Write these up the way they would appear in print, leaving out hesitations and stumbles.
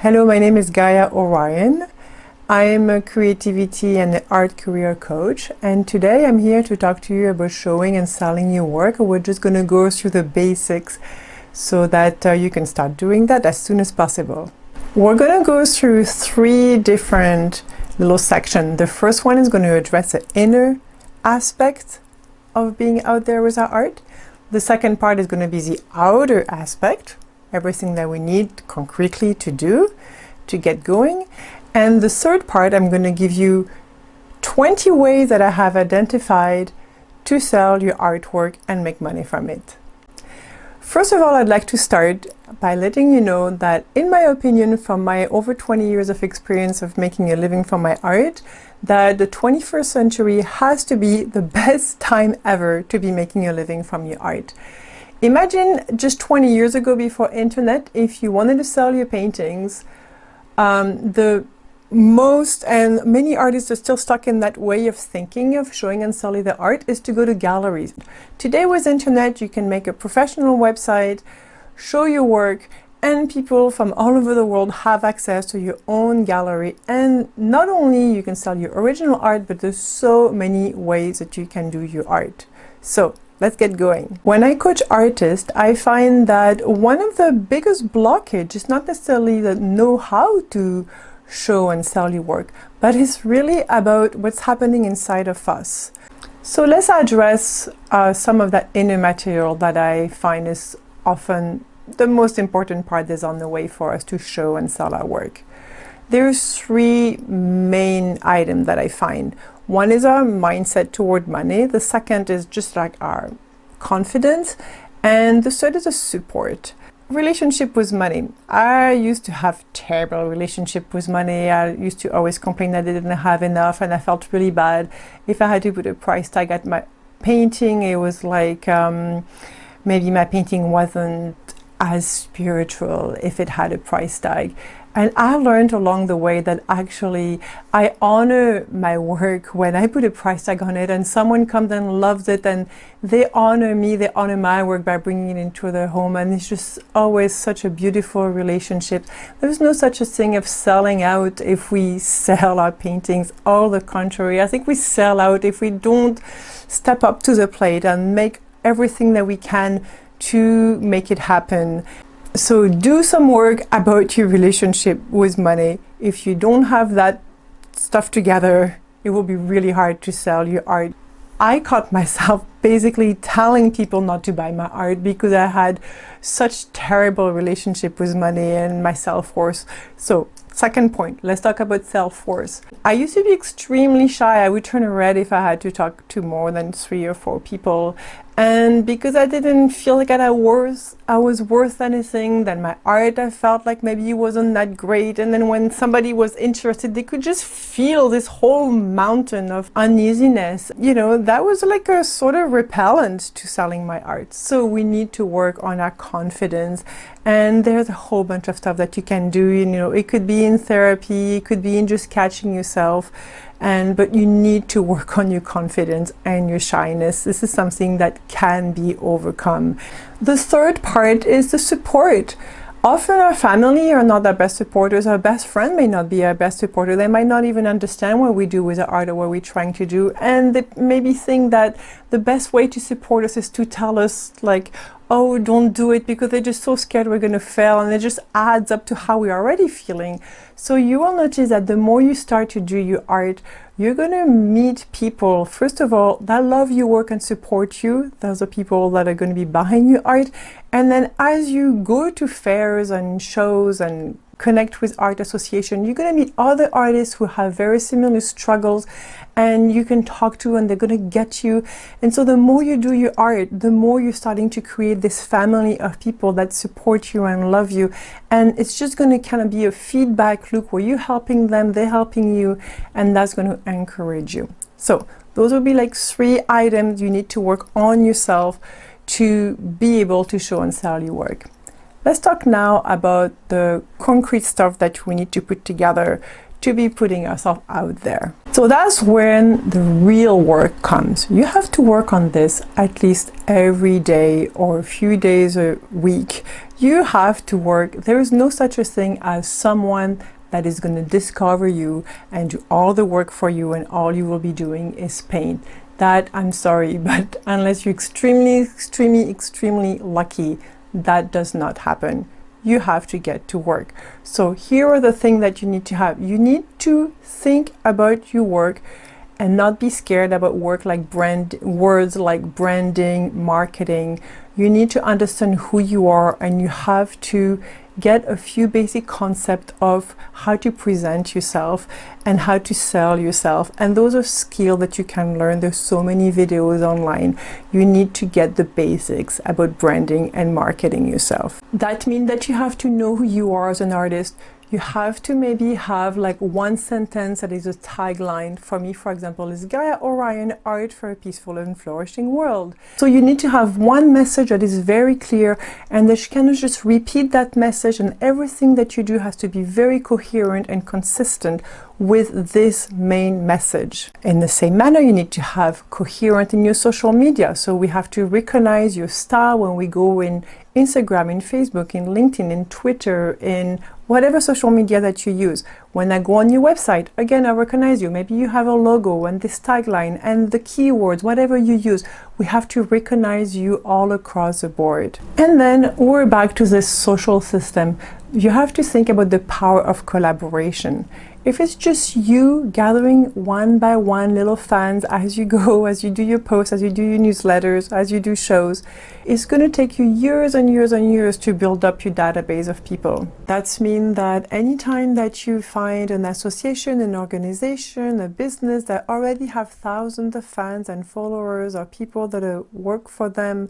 Hello, my name is Gaia Orion. I'm a creativity and art career coach, and today I'm here to talk to you about showing and selling your work. We're just going to go through the basics so that you can start doing that as soon as possible. We're going to go through three different little sections. The first one is going to address the inner aspect of being out there with our art. The second part is going to be the outer aspect, everything that we need concretely to do to get going. And the third part, I'm going to give you 20 ways that I have identified to sell your artwork and make money from it. First of all, I'd like to start by letting you know that, in my opinion, from my over 20 years of experience of making a living from my art, that the 21st century has to be the best time ever to be making a living from your art. Imagine just 20 years ago, before internet, if you wanted to sell your paintings, many artists are still stuck in that way of thinking of showing and selling their art, is to go to galleries. Today with internet, you can make a professional website, show your work, and people from all over the world have access to your own gallery. And not only you can sell your original art, but there's so many ways that you can do your art. So let's get going. When I coach artists, I find that one of the biggest blockages is not necessarily the know-how to show and sell your work, but it's really about what's happening inside of us. So let's address some of that inner material that I find is often the most important part is on the way for us to show and sell our work. There's three main items that I find. One is our mindset toward money. The second is just like our confidence. And the third is a support. Relationship with money. I used to have terrible relationship with money. I used to always complain that I didn't have enough, and I felt really bad. If I had to put a price tag at my painting, it was like maybe my painting wasn't as spiritual if it had a price tag. And I learned along the way that actually I honor my work when I put a price tag on it and someone comes and loves it, and they honor me, they honor my work by bringing it into their home. And it's just always such a beautiful relationship. There's no such a thing of selling out if we sell our paintings. All the contrary. I think we sell out if we don't step up to the plate and make everything that we can to make it happen. So do some work about your relationship with money. If you don't have that stuff together, it will be really hard to sell your art. I caught myself basically telling people not to buy my art because I had such terrible relationship with money and my self-worth. So second point, let's talk about self-worth. I used to be extremely shy. I would turn red if I had to talk to more than 3 or 4 people. And because I didn't feel like I was worth anything, then my art, I felt like maybe it wasn't that great. And then when somebody was interested, they could just feel this whole mountain of uneasiness. You know, that was like a sort of repellent to selling my art. So we need to work on our confidence. And there's a whole bunch of stuff that you can do. You know, it could be in therapy, it could be in just catching yourself. But you need to work on your confidence and your shyness. This is something that can be overcome. The third part is the support. Often our family are not our best supporters. Our best friend may not be our best supporter. They might not even understand what we do with the art or what we're trying to do. And they maybe think that the best way to support us is to tell us like, oh, don't do it, because they're just so scared we're going to fail, and it just adds up to how we're already feeling. So you will notice that the more you start to do your art, you're going to meet people, first of all, that love your work and support you. Those are people that are going to be behind your art. And then as you go to fairs and shows and connect with art association, you're going to meet other artists who have very similar struggles, and you can talk to, and they're going to get you. And so the more you do your art, the more you're starting to create this family of people that support you and love you. And it's just going to kind of be a feedback loop where you're helping them, they're helping you, and that's going to encourage you. So those will be like 3 items you need to work on yourself to be able to show and sell your work. Let's talk now about the concrete stuff that we need to put together to be putting ourselves out there. So that's when the real work comes. You have to work on this at least every day or a few days a week. You have to work. There is no such a thing as someone that is going to discover you and do all the work for you, and all you will be doing is paint. That, I'm sorry, but unless you're extremely lucky, that does not happen. You have to get to work. So here are the things that you need to have. You need to think about your work and not be scared about words like branding, marketing. You need to understand who you are, and you have to get a few basic concepts of how to present yourself and how to sell yourself. And those are skills that you can learn. There's so many videos online. You need to get the basics about branding and marketing yourself. That means that you have to know who you are as an artist. You have to maybe have like one sentence that is a tagline. For me, for example, is Gaia, Orion, art for a peaceful and flourishing world. So you need to have one message that is very clear, and that you cannot just repeat that message, and everything that you do has to be very coherent and consistent with this main message. In the same manner, you need to have coherent in your social media. So we have to recognize your style when we go in Instagram, in Facebook, in LinkedIn, in Twitter, in whatever social media that you use. When I go on your website, again, I recognize you. Maybe you have a logo and this tagline and the keywords, whatever you use. We have to recognize you all across the board. And then we're back to this social system. You have to think about the power of collaboration. If it's just you gathering one by one little fans as you go, as you do your posts, as you do your newsletters, as you do shows, it's going to take you years and years and years to build up your database of people. That means that anytime that you find an association, an organization, a business that already have thousands of fans and followers or people that work for them,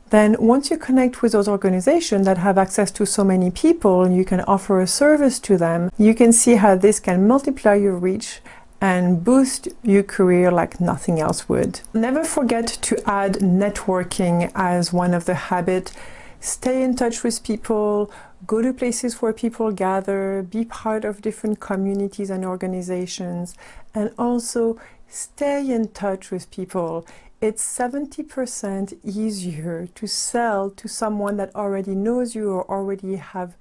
then once you connect with those organizations that have access to so many people and you can offer a service to them, you can see how this can multiply your reach and boost your career like nothing else would. Never forget to add networking as one of the habits. Stay in touch with people, go to places where people gather, be part of different communities and organizations, and also stay in touch with people. It's 70% easier to sell to someone that already knows you or already have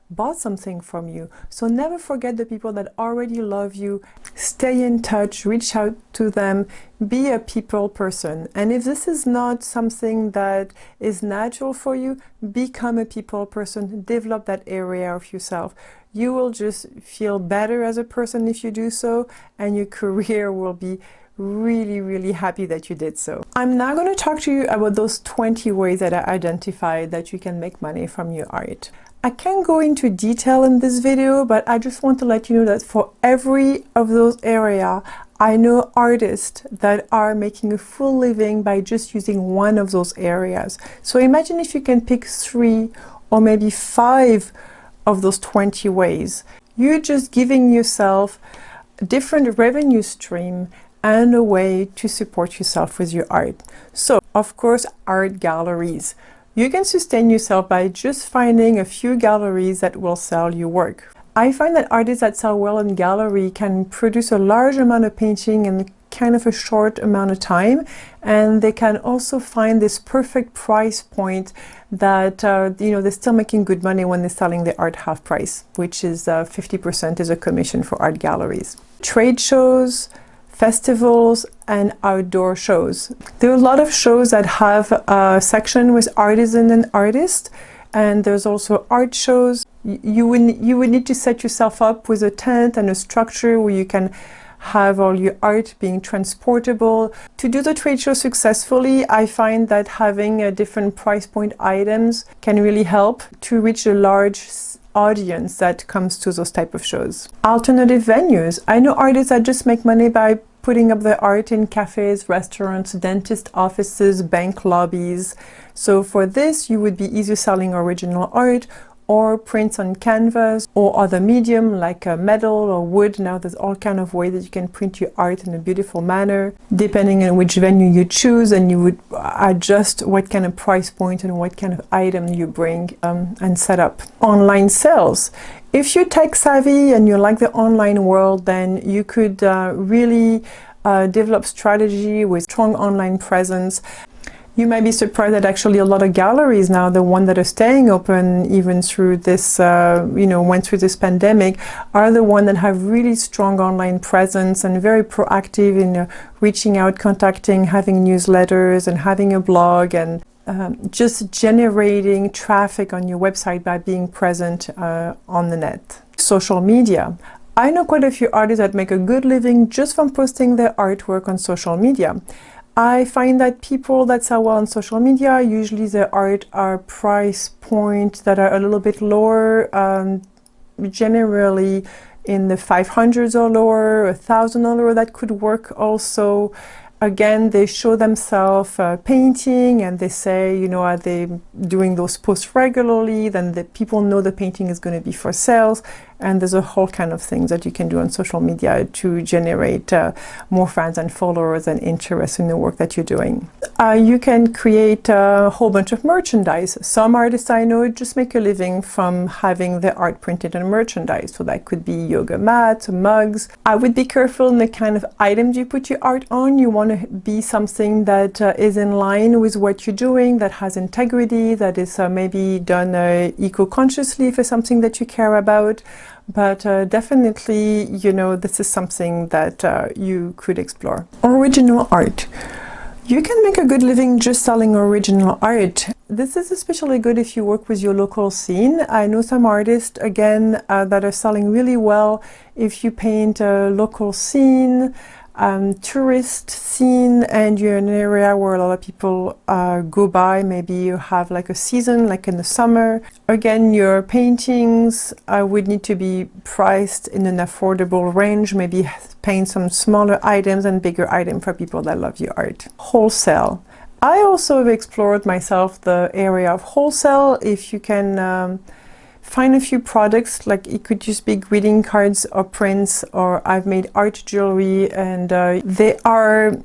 bought something from you. So never forget the people that already love you. Stay in touch, reach out to them, be a people person. And if this is not something that is natural for you, become a people person, develop that area of yourself. You will just feel better as a person if you do so, and your career will be really happy that you did so. I'm now going to talk to you about those 20 ways that I identified that you can make money from your art. I can't go into detail in this video, but I just want to let you know that for every of those areas, I know artists that are making a full living by just using one of those areas. So imagine if you can pick 3 or maybe 5 of those 20 ways. You're just giving yourself a different revenue stream and a way to support yourself with your art. So, of course, art galleries. You can sustain yourself by just finding a few galleries that will sell your work. I find that artists that sell well in gallery can produce a large amount of painting in kind of a short amount of time, and they can also find this perfect price point that they're still making good money when they're selling the art half price, which is 50% is a commission for art galleries. Trade shows, festivals, and outdoor shows. There are a lot of shows that have a section with artisan and artist, and there's also art shows. You would need to set yourself up with a tent and a structure where you can have all your art being transportable. To do the trade show successfully, I find that having a different price point items can really help to reach a large audience that comes to those type of shows. Alternative venues. I know artists that just make money by putting up their art in cafes, restaurants, dentist offices, bank lobbies. So for this, you would be either selling original art or prints on canvas or other medium like metal or wood. Now there's all kind of ways that you can print your art in a beautiful manner. Depending on which venue you choose, and you would adjust what kind of price point and what kind of item you bring and set up. Online sales. If you're tech savvy and you like the online world, then you could really develop strategy with strong online presence. You might be surprised that actually a lot of galleries now, the ones that are staying open even through this, went through this pandemic, are the ones that have really strong online presence and very proactive in reaching out, contacting, having newsletters and having a blog, and just generating traffic on your website by being present on the net. Social media. I know quite a few artists that make a good living just from posting their artwork on social media. I find that people that sell well on social media, usually their art are price points that are a little bit lower, generally in the 500s or lower, 1,000 or lower. That could work also. Again, they show themselves painting, and they say, are they doing those posts regularly? Then the people know the painting is going to be for sales. And there's a whole kind of things that you can do on social media to generate more fans and followers and interest in the work that you're doing. You can create a whole bunch of merchandise. Some artists I know just make a living from having their art printed on merchandise. So that could be yoga mats, mugs. I would be careful in the kind of items you put your art on. You want to be something that is in line with what you're doing, that has integrity, that is maybe done eco-consciously for something that you care about. But definitely, this is something that you could explore. Original art. You can make a good living just selling original art. This is especially good if you work with your local scene. I know some artists, again, that are selling really well if you paint a local scene, tourist scene, and you're in an area where a lot of people go by. Maybe you have like a season, like in the summer. Again, your paintings would need to be priced in an affordable range. Maybe paint some smaller items and bigger items for people that love your art. Wholesale. I also have explored myself the area of wholesale. If you can find a few products, like it could just be greeting cards or prints, or I've made art jewelry, and there are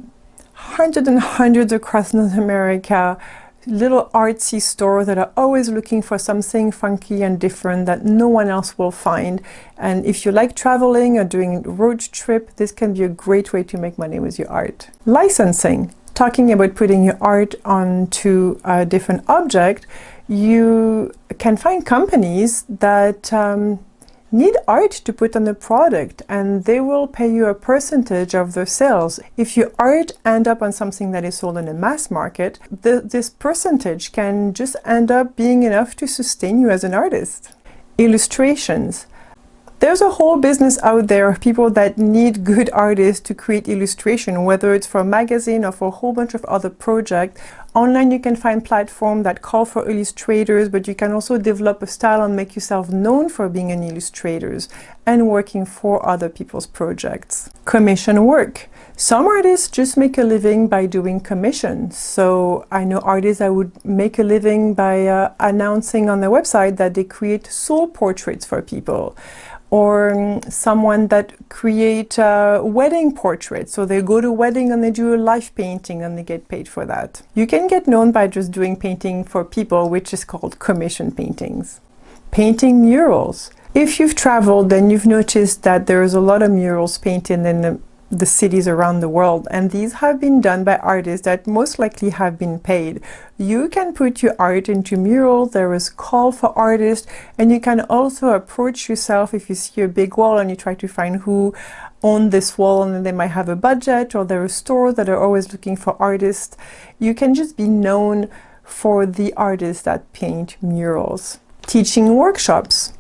hundreds and hundreds across North America, little artsy stores that are always looking for something funky and different that no one else will find. And if you like traveling or doing a road trip, this can be a great way to make money with your art. Licensing. Talking about putting your art onto a different object, you can find companies that need art to put on the product, and they will pay you a percentage of the sales. If your art end up on something that is sold in a mass market, this percentage can just end up being enough to sustain you as an artist. Illustrations. There's a whole business out there of people that need good artists to create illustration, whether it's for a magazine or for a whole bunch of other projects. Online you can find platforms that call for illustrators, but you can also develop a style and make yourself known for being an illustrator and working for other people's projects. Commission work. Some artists just make a living by doing commissions. So I know artists that would make a living by announcing on their website that they create soul portraits for people. Or someone that create wedding portraits. So they go to a wedding and they do a live painting and they get paid for that. You can get known by just doing painting for people, which is called commission paintings. Painting murals. If you've traveled, then you've noticed that there's a lot of murals painted in the cities around the world, and these have been done by artists that most likely have been paid. You can put your art into murals. There is call for artists, and you can also approach yourself if you see a big wall and you try to find who own this wall, and they might have a budget, or there are stores that are always looking for artists. You can just be known for the artists that paint murals. Teaching workshops.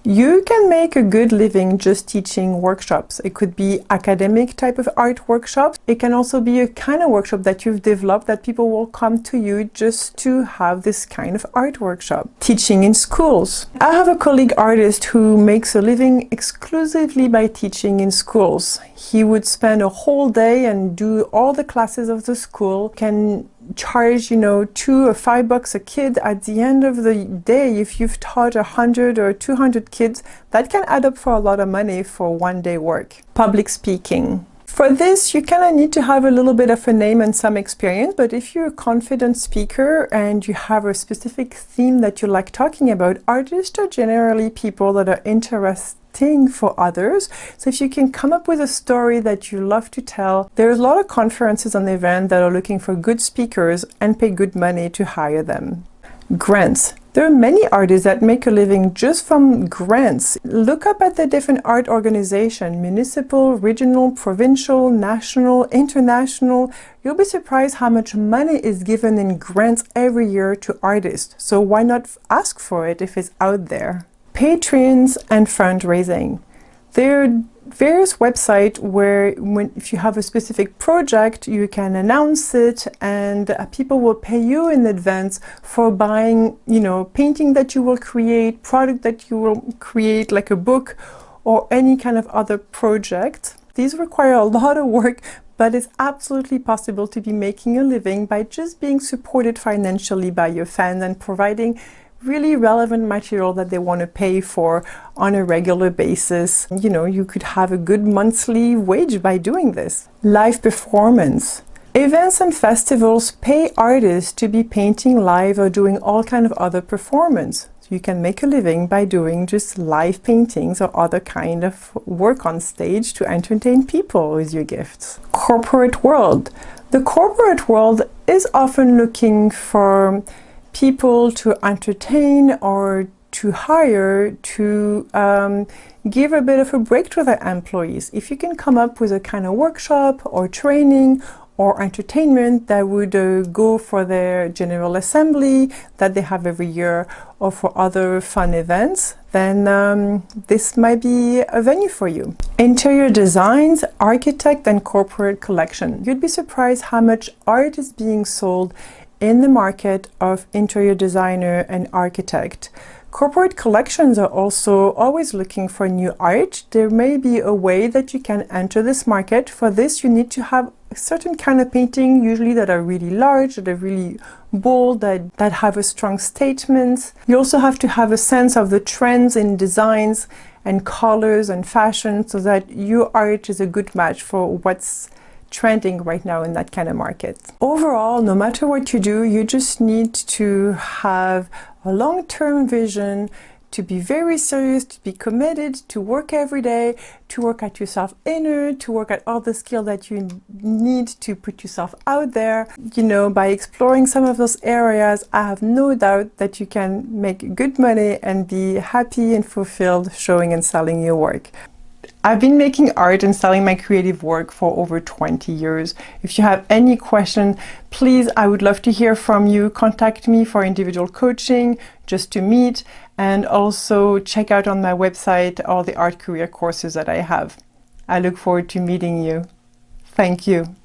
You can make a good living just teaching workshops. It could be academic type of art workshops. It can also be a kind of workshop that you've developed that people will come to you just to have this kind of art workshop. Teaching in schools. I have a colleague artist who makes a living exclusively by teaching in schools. He would spend a whole day and do all the classes of the school, can charge, you know, $2 or $5 a kid, at the end of the day, if you've taught 100 or 200 kids, that can add up for a lot of money for one day work. Public speaking. For this, you kind of need to have a little bit of a name and some experience, but if you're a confident speaker and you have a specific theme that you like talking about, artists are generally people that are interesting for others. So if you can come up with a story that you love to tell, there's a lot of conferences and events that are looking for good speakers and pay good money to hire them. Grants. There are many artists that make a living just from grants. Look up at the different art organizations, municipal, regional, provincial, national, international. You'll be surprised how much money is given in grants every year to artists. So why not ask for it if it's out there? Patrons and fundraising. There are various websites where if you have a specific project, you can announce it and people will pay you in advance for buying, you know, painting that you will create, product that you will create, like a book or any kind of other project. These require a lot of work, but it's absolutely possible to be making a living by just being supported financially by your fans and providing really relevant material that they want to pay for on a regular basis. You know, you could have a good monthly wage by doing this. Live performance. Events and festivals pay artists to be painting live or doing all kind of other performance. So you can make a living by doing just live paintings or other kind of work on stage to entertain people with your gifts. Corporate world. The corporate world is often looking for people to entertain or to hire to give a bit of a break to their employees. If you can come up with a kind of workshop or training or entertainment that would go for their general assembly that they have every year or for other fun events, then this might be a venue for you. Interior designs, architect and corporate collection. You'd be surprised how much art is being sold in the market of interior designer and architect. Corporate collections are also always looking for new art. There may be a way that you can enter this market. For this, you need to have a certain kind of painting, usually that are really large, that are really bold, that have a strong statement. You also have to have a sense of the trends in designs and colors and fashion so that your art is a good match for what's trending right now in that kind of market. Overall, no matter what you do, you just need to have a long-term vision, to be very serious, to be committed, to work every day, to work at yourself inner, to work at all the skills that you need to put yourself out there. You know, by exploring some of those areas, I have no doubt that you can make good money and be happy and fulfilled showing and selling your work. I've been making art and selling my creative work for over 20 years. If you have any question, please, I would love to hear from you. Contact me for individual coaching, just to meet, and also check out on my website all the art career courses that I have. I look forward to meeting you. Thank you.